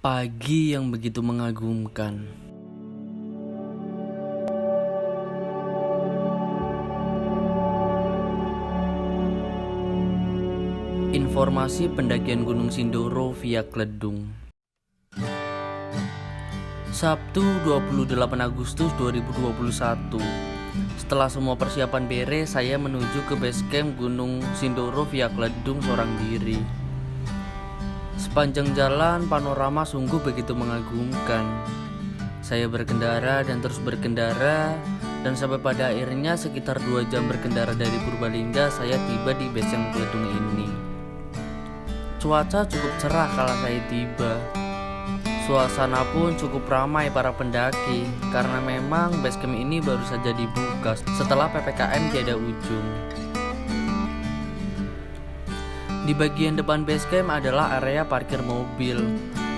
Pagi yang begitu mengagumkan. Informasi pendakian Gunung Sindoro via Kledung. Sabtu 28 Agustus 2021. Setelah semua persiapan beres, saya menuju ke base camp Gunung Sindoro via Kledung seorang diri. Sepanjang jalan, panorama sungguh begitu mengagumkan. Saya berkendara dan terus berkendara, dan sampai pada akhirnya sekitar 2 jam berkendara dari Purbalingga, saya tiba di base camp Kledung ini. Cuaca cukup cerah kala saya tiba. Suasana pun cukup ramai para pendaki, karena memang base camp ini baru saja dibuka setelah PPKM tiada ujung. Di bagian depan base camp adalah area parkir mobil,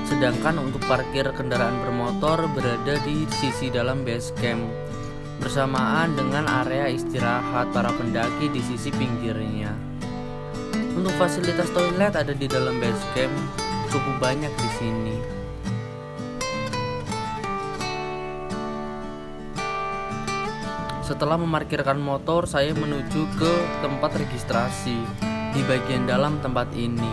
sedangkan untuk parkir kendaraan bermotor berada di sisi dalam base camp, bersamaan dengan area istirahat para pendaki di sisi pinggirnya. Untuk fasilitas toilet ada di dalam base camp, cukup banyak di sini. Setelah memarkirkan motor, saya menuju ke tempat registrasi di bagian dalam tempat ini.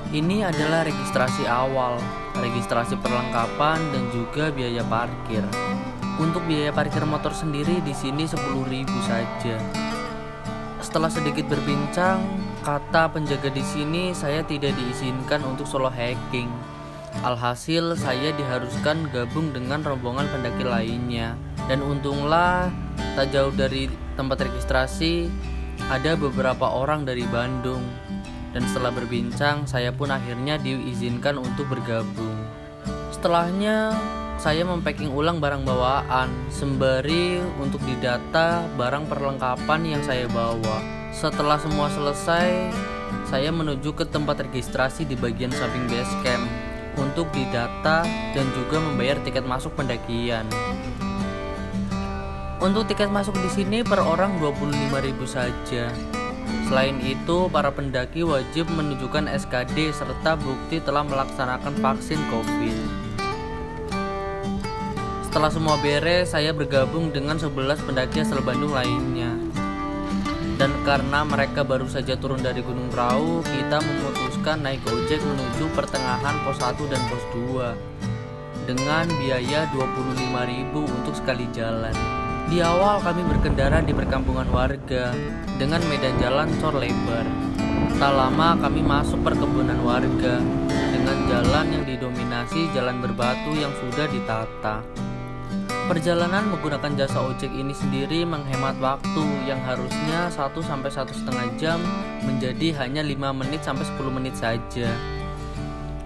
Ini adalah registrasi awal, registrasi perlengkapan, dan juga biaya parkir. Untuk biaya parkir motor sendiri di sini 10.000 saja. Setelah sedikit berbincang, kata penjaga di sini saya tidak diizinkan untuk solo hiking. Alhasil saya diharuskan gabung dengan rombongan pendaki lainnya. Dan untunglah tak jauh dari tempat registrasi ada beberapa orang dari Bandung. Dan setelah berbincang, saya pun akhirnya diizinkan untuk bergabung. Setelahnya saya mempacking ulang barang bawaan sembari untuk didata barang perlengkapan yang saya bawa. Setelah semua selesai, saya menuju ke tempat registrasi di bagian samping base camp untuk didata dan juga membayar tiket masuk pendakian. Untuk tiket masuk di sini per orang 25.000 saja. Selain itu, para pendaki wajib menunjukkan SKD serta bukti telah melaksanakan vaksin COVID. Setelah semua beres, saya bergabung dengan 11 pendaki asal Bandung lainnya. Dan karena mereka baru saja turun dari Gunung Prau, kita memutuskan naik ojek menuju pertengahan pos 1 dan pos 2 dengan biaya 25.000 untuk sekali jalan. Di awal kami berkendara di perkampungan warga dengan medan jalan cor lebar. Tak lama kami masuk perkebunan warga dengan jalan yang didominasi jalan berbatu yang sudah ditata. Perjalanan menggunakan jasa ojek ini sendiri menghemat waktu yang harusnya 1-1,5 jam menjadi hanya 5 menit sampai 10 menit saja.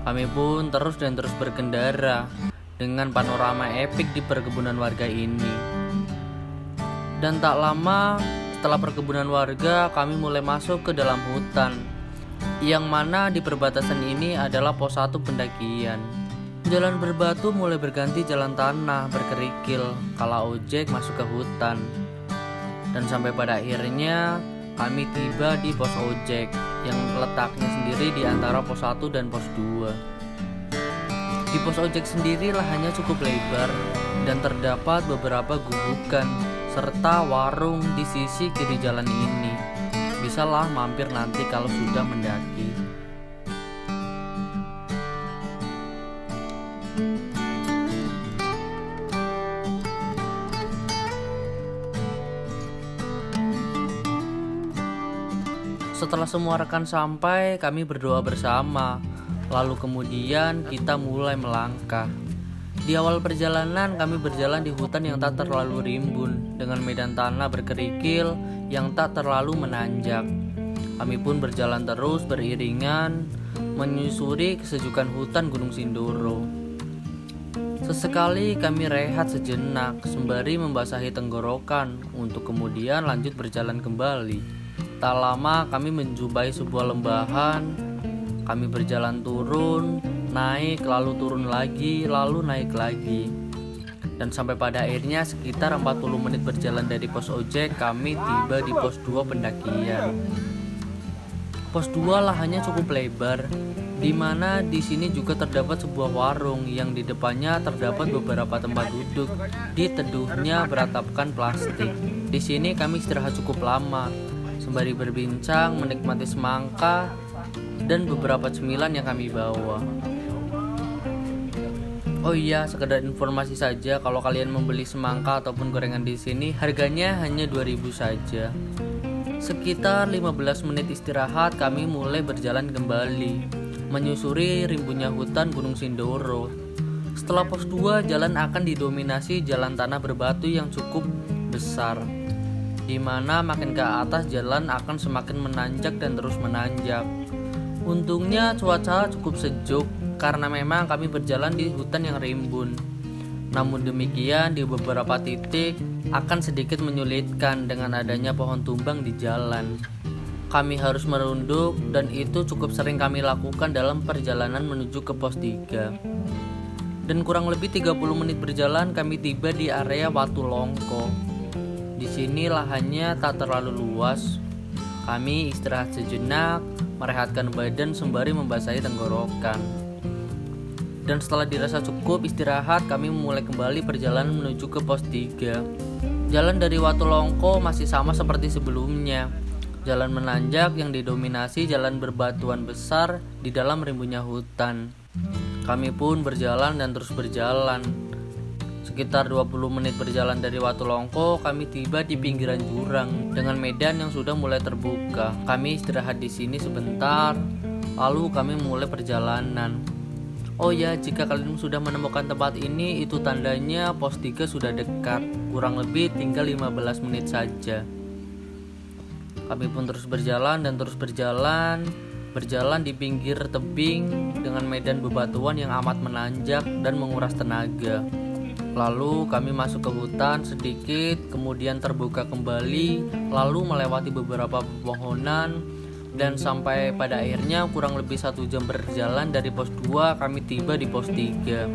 Kami pun terus berkendara dengan panorama epik di perkebunan warga ini. Dan tak lama setelah perkebunan warga, kami mulai masuk ke dalam hutan, yang mana di perbatasan ini adalah pos 1 pendakian. Jalan berbatu mulai berganti jalan tanah berkerikil kala ojek masuk ke hutan. Dan sampai pada akhirnya kami tiba di pos ojek yang letaknya sendiri di antara pos 1 dan pos 2. Di pos ojek sendiri lahannya cukup lebar dan terdapat beberapa gubukan serta warung di sisi kiri jalan ini. Bisalah mampir nanti kalau sudah mendaki. Setelah semua rekan sampai, kami berdoa bersama. Lalu kemudian kita mulai melangkah. Di awal perjalanan kami berjalan di hutan yang tak terlalu rimbun dengan medan tanah berkerikil yang tak terlalu menanjak. Kami pun berjalan terus beriringan menyusuri kesejukan hutan Gunung Sindoro. Sesekali kami rehat sejenak sembari membasahi tenggorokan untuk kemudian lanjut berjalan kembali. Tak lama kami menjumpai sebuah lembahan. Kami berjalan turun, naik, lalu turun lagi, lalu naik lagi. Dan sampai pada akhirnya sekitar 40 menit berjalan dari pos ojek, kami tiba di pos 2 pendakian. Pos 2 lahannya cukup lebar, di mana di sini juga terdapat sebuah warung yang di depannya terdapat beberapa tempat duduk di teduhnya beratapkan plastik. Di sini kami istirahat cukup lama, sembari berbincang, menikmati semangka dan beberapa cemilan yang kami bawa. Oh iya, sekedar informasi saja, kalau kalian membeli semangka ataupun gorengan di sini, harganya hanya 2.000 saja. Sekitar 15 menit istirahat, kami mulai berjalan kembali, menyusuri rimbunnya hutan Gunung Sindoro. Setelah pos 2, jalan akan didominasi jalan tanah berbatu yang cukup besar, di mana makin ke atas jalan akan semakin menanjak dan terus menanjak. Untungnya cuaca cukup sejuk, karena memang kami berjalan di hutan yang rimbun. Namun demikian, di beberapa titik akan sedikit menyulitkan dengan adanya pohon tumbang di jalan. Kami harus merunduk dan itu cukup sering kami lakukan dalam perjalanan menuju ke pos 3. Dan kurang lebih 30 menit berjalan kami tiba di area Watu Longko. Di sini lahannya tak terlalu luas. Kami istirahat sejenak, merehatkan badan sembari membasahi tenggorokan. Dan setelah dirasa cukup istirahat, kami memulai kembali perjalanan menuju ke pos 3. Jalan dari Watu Longko masih sama seperti sebelumnya. Jalan menanjak yang didominasi jalan berbatuan besar di dalam rimbunnya hutan. Kami pun berjalan dan terus berjalan. Sekitar 20 menit berjalan dari Watu Longko, kami tiba di pinggiran jurang dengan medan yang sudah mulai terbuka. Kami istirahat di sini sebentar, lalu kami mulai perjalanan. Oh ya, jika kalian sudah menemukan tempat ini, itu tandanya pos 3 sudah dekat. Kurang lebih tinggal 15 menit saja. Kami pun terus berjalan dan terus berjalan di pinggir tebing dengan medan bebatuan yang amat menanjak dan menguras tenaga. Lalu kami masuk ke hutan sedikit, kemudian terbuka kembali, lalu melewati beberapa pepohonan, dan sampai pada akhirnya kurang lebih 1 jam berjalan dari pos 2 kami tiba di pos 3.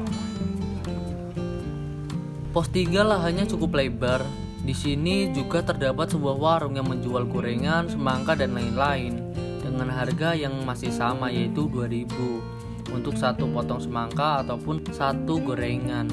Pos 3 lahannya cukup lebar. Di sini juga terdapat sebuah warung yang menjual gorengan, semangka dan lain-lain dengan harga yang masih sama, yaitu 2.000 untuk satu potong semangka ataupun satu gorengan.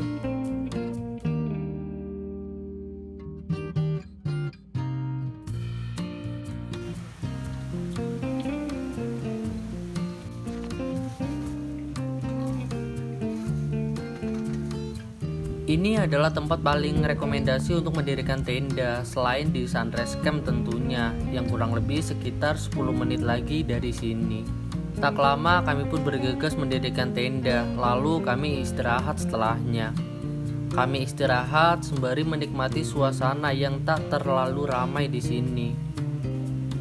Ini adalah tempat paling rekomendasi untuk mendirikan tenda selain di Sunrise Camp tentunya, yang kurang lebih sekitar 10 menit lagi dari sini. Tak lama kami pun bergegas mendirikan tenda, lalu kami istirahat setelahnya. Kami istirahat sembari menikmati suasana yang tak terlalu ramai di sini.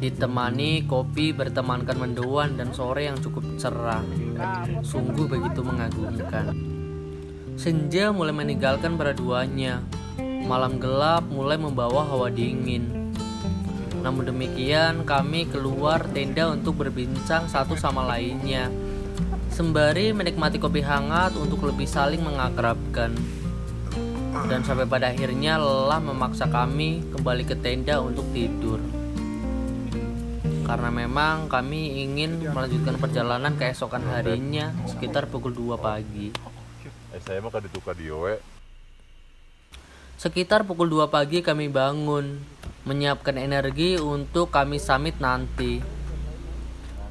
Ditemani kopi bertemankan mendoan dan sore yang cukup cerah. Sungguh begitu mengagumkan. Senja mulai meninggalkan beraduannya. Malam gelap mulai membawa hawa dingin. Namun demikian, kami keluar tenda untuk berbincang satu sama lainnya, sembari menikmati kopi hangat untuk lebih saling mengakrabkan. Dan sampai pada akhirnya lelah memaksa kami kembali ke tenda untuk tidur. Karena memang kami ingin melanjutkan perjalanan keesokan harinya sekitar pukul 2 pagi. Saya mah kadituka diowe. Sekitar pukul 2 pagi kami bangun, menyiapkan energi untuk kami summit nanti.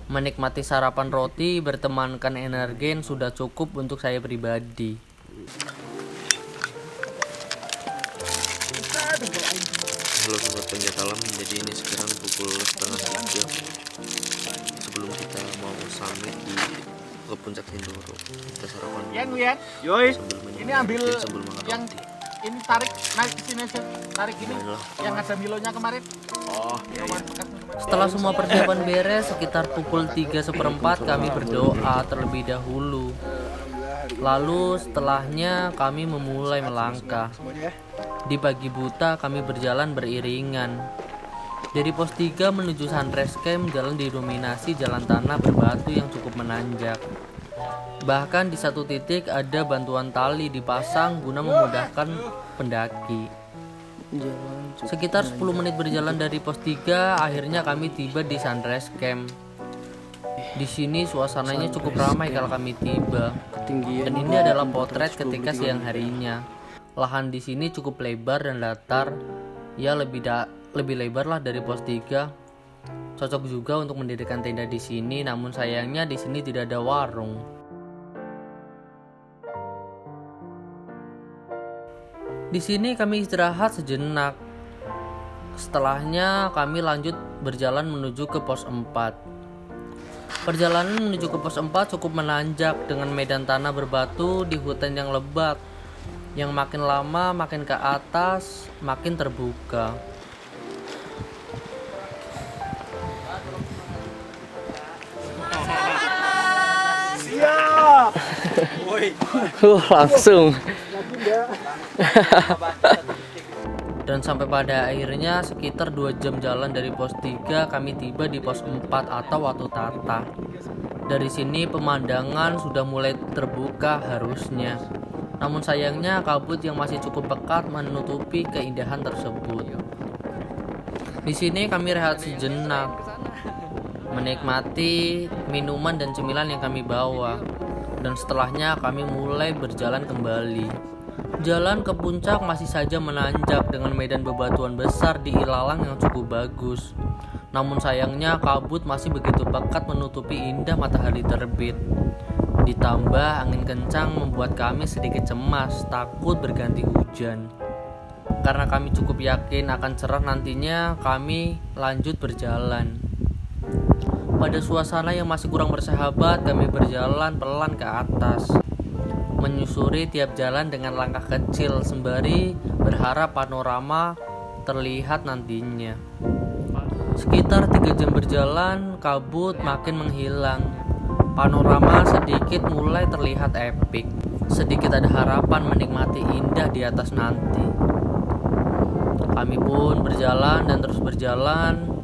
Menikmati sarapan roti bertemankan energen sudah cukup untuk saya pribadi. Halo sobat penjat alam, jadi ini sekarang pukul 2:30 sebelum kita mau summit ke puncak Sindoro. Kita sarapan dulu. Yoi, Ini ambil yang roti. Ini tarik naik ke sini aja. Tarik ini yang ada Milonya kemarin. Oh, iya. Setelah semua persiapan beres, sekitar pukul 3:15 kami berdoa terlebih dahulu. Lalu setelahnya kami memulai melangkah. Di pagi buta kami berjalan beriringan. Dari pos 3 menuju Sunrise Camp, jalan didominasi jalan tanah berbatu yang cukup menanjak. Bahkan di satu titik ada bantuan tali dipasang guna memudahkan pendaki. Sekitar 10 menit berjalan dari pos 3, akhirnya kami tiba di Sunrise Camp. Di sini suasananya cukup ramai kalau kami tiba. Ketinggian Dan ini adalah potret ketika siang harinya. Lahan di sini cukup lebar dan datar. Ya lebih lebar lah dari pos 3. Cocok juga untuk mendirikan tenda di sini, namun sayangnya di sini tidak ada warung. Di sini kami istirahat sejenak. Setelahnya kami lanjut berjalan menuju ke pos 4. Perjalanan menuju ke pos 4 cukup menanjak dengan medan tanah berbatu di hutan yang lebat. Yang makin lama makin ke atas, makin terbuka. Langsung. Dan sampai pada akhirnya sekitar 2 jam jalan dari pos 3 kami tiba di pos 4 atau Watu Tata. Dari sini pemandangan sudah mulai terbuka harusnya. Namun sayangnya kabut yang masih cukup pekat menutupi keindahan tersebut. Di sini kami rehat sejenak, menikmati minuman dan cemilan yang kami bawa. Dan setelahnya kami mulai berjalan kembali. Jalan ke puncak masih saja menanjak dengan medan bebatuan besar di ilalang yang cukup bagus. Namun sayangnya kabut masih begitu pekat menutupi indah matahari terbit. Ditambah angin kencang membuat kami sedikit cemas, takut berganti hujan. Karena kami cukup yakin akan cerah nantinya, kami lanjut berjalan. Pada suasana yang masih kurang bersahabat, kami berjalan pelan ke atas, menyusuri tiap jalan dengan langkah kecil sembari berharap panorama terlihat nantinya. Sekitar 3 jam berjalan, kabut makin menghilang. Panorama sedikit mulai terlihat epik. Sedikit ada harapan menikmati indah di atas nanti. Kami pun berjalan dan terus berjalan.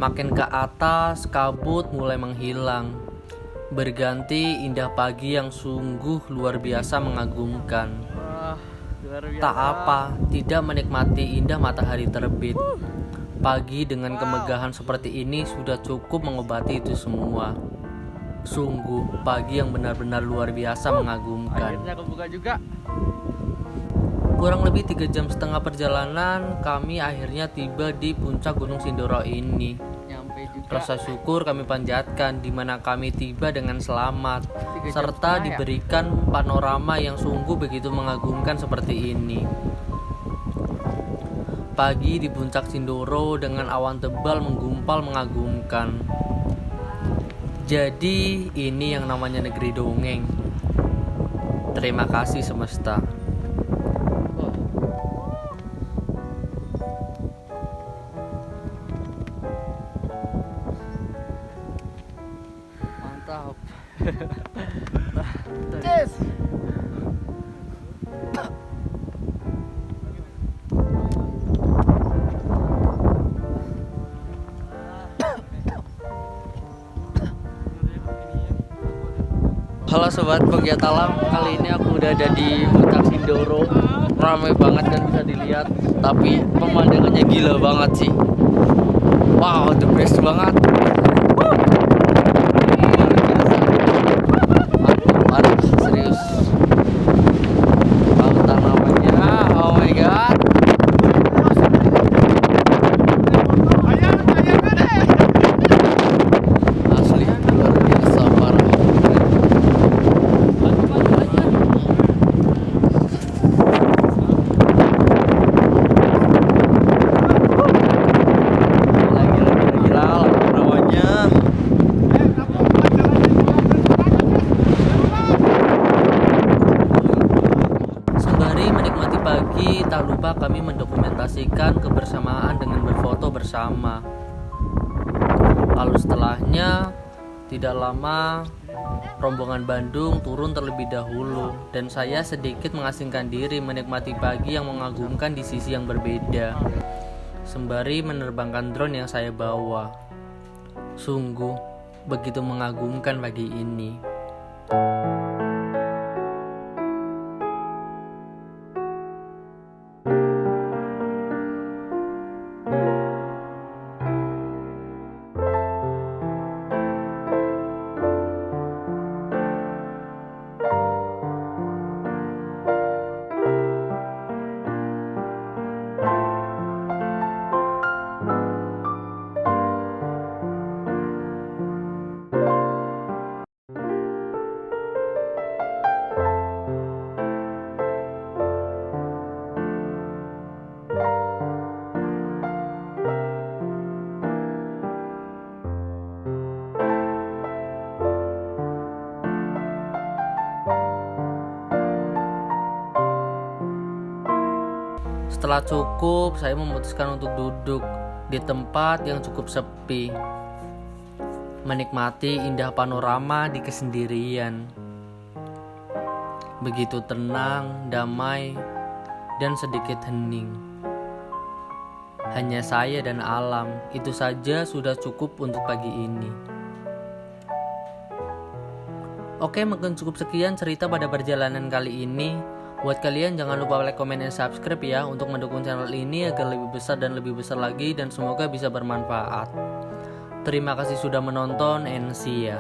Makin ke atas, kabut mulai menghilang. Berganti indah pagi yang sungguh luar biasa mengagumkan. Tak apa, tidak menikmati indah matahari terbit. Pagi dengan kemegahan seperti ini sudah cukup mengobati itu semua. Sungguh pagi yang benar-benar luar biasa mengagumkan. Akhirnya kebuka juga. Kurang lebih 3,5 jam perjalanan, kami akhirnya tiba di puncak Gunung Sindoro ini. Nyampe juga. Rasa syukur kami panjatkan di mana kami tiba dengan selamat, 3 jam serta setengah ya? diberikan panorama yang sungguh begitu mengagumkan seperti ini. Pagi di puncak Sindoro dengan awan tebal menggumpal mengagumkan. Jadi ini yang namanya negeri dongeng. Terima kasih semesta. Mantap. Yes. Halo sobat pegiat alam, kali ini aku udah ada di puncak Sindoro. Ramai banget kan bisa dilihat, tapi pemandangannya gila banget sih. Wow, the best banget. Mantap, serius. Lautan namanya, oh my god. Asli luar biasa parah. Gila namanya. Sembari menikmati pagi, tak lupa kami mendokumentasikan kebersamaan dengan berfoto bersama. Lalu setelahnya, tidak lama, rombongan Bandung turun terlebih dahulu dan saya sedikit mengasingkan diri menikmati pagi yang mengagumkan di sisi yang berbeda. Sembari menerbangkan drone yang saya bawa. Sungguh begitu mengagumkan pagi ini. Setelah cukup, saya memutuskan untuk duduk di tempat yang cukup sepi, menikmati indah panorama di kesendirian. Begitu tenang, damai, dan sedikit hening. Hanya saya dan alam, itu saja sudah cukup untuk pagi ini. Oke, mungkin cukup sekian cerita pada perjalanan kali ini. Buat kalian jangan lupa like, comment, dan subscribe ya untuk mendukung channel ini agar lebih besar dan lebih besar lagi dan semoga bisa bermanfaat. Terima kasih sudah menonton and see ya.